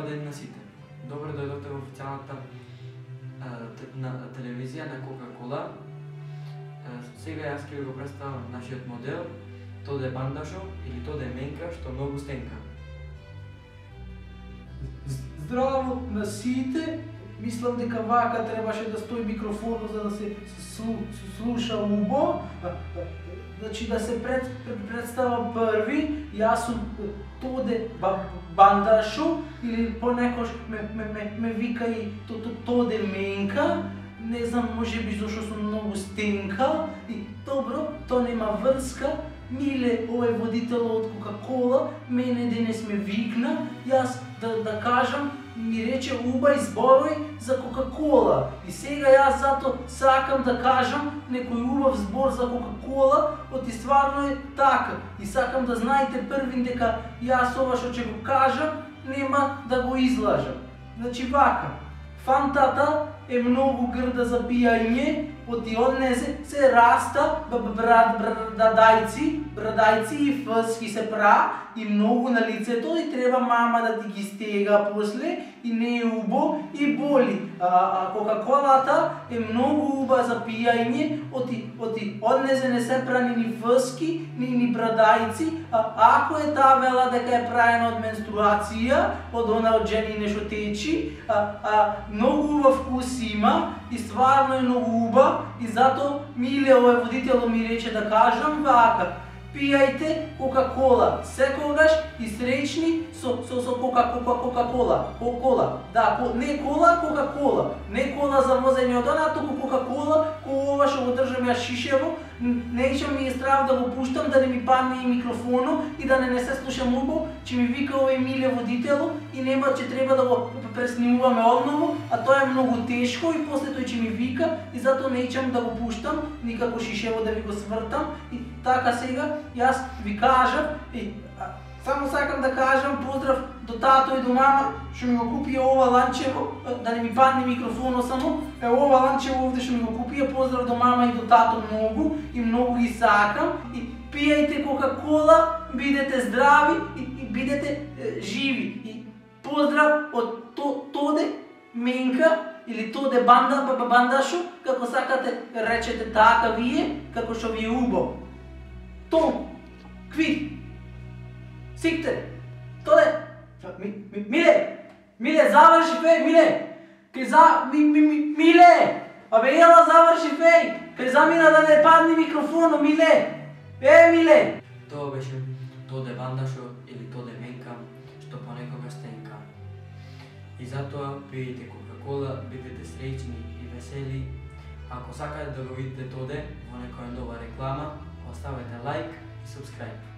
ден на сите. Добро дојдовте во официјалната телевизија на Кока-Кола. Сега јас ќе ви го представам нашиот модел, Тоде Бандашо или Тоде Менка, што многу стенка. Здраво на сите. Мислам дека вака требаше да стои микрофонот за да се слуша убо. Значи да се представам први. Јас сум Тоде Бандашо или понекогаш ме вика и Тоде Менка. Не знам, можеби зашто сум многу стенка. И добро, то нема врска. Миле, овој водител од Кока-Кола, мене денес ме викна, јас да кажам, ми рече убај зборој за Кока-Кола. И сега јас зато сакам да кажам некој убав збор за Кока-Кола, оти стварно е така. И сакам да знаете првин дека јас ова што ќе го кажам, нема да го излажам. Значи вака, фантата е многу грда за пијање, оти од незе се раста брадајци и фски се пра и многу на лицето и треба мама да ти ги стега после и не е убо и боли. Кока-Колата е многу уба за пијање, оти од незе не се прани ни фски, ни брадајци, ако е таа вела дека е праена од менструација, од она од жени нешто течи, многу убав вкус има и стварно е многу уба и зато миле овој водител ми рече да кажам вака. Пијајте Кока-Кола секогаш и среќни со Кока-Кола. Кока-Кола, да, не кола, Кока-Кола. Не кола за возење од она, туку Кока-Кола, ова што го држам јас шишево. Неќам ми е страв да го пуштам, да не ми падне и микрофоно и да не се слушам убо, че ми вика овој миле водитело и нема, че треба да го преснимуваме одново, а тоа е многу тешко и после тој че ми вика и зато неќам да го пуштам, никако шишево да ви го свртам и така сега јас ви кажам и само сакам да кажам поздрав до тато и до мама што ми го купија ова ланчево, да не ми падне микрофонот само, ова ланчево овде што ми го купија, поздрав до мама и до тато многу и многу ги сакам и пијајте Кока-Кола, бидете здрави и бидете живи и поздрав од Тоде Менка или Тоде Бандашо, како сакате речете така вие, како што ви е убо. Том, кви, сикте, Тоде, Миле, заврши феј, Миле, абе ела заврши феј, кај замина да не падне микрофоно, Миле. Тоа беше Тоде Бандашо или Тоде Менка, што понекога стенка. И затоа пијете Кока-Кола, бидете среќни и весели. Ако сакате да го видите Тоде во некоја нова реклама, оставете лайк и субскрајб.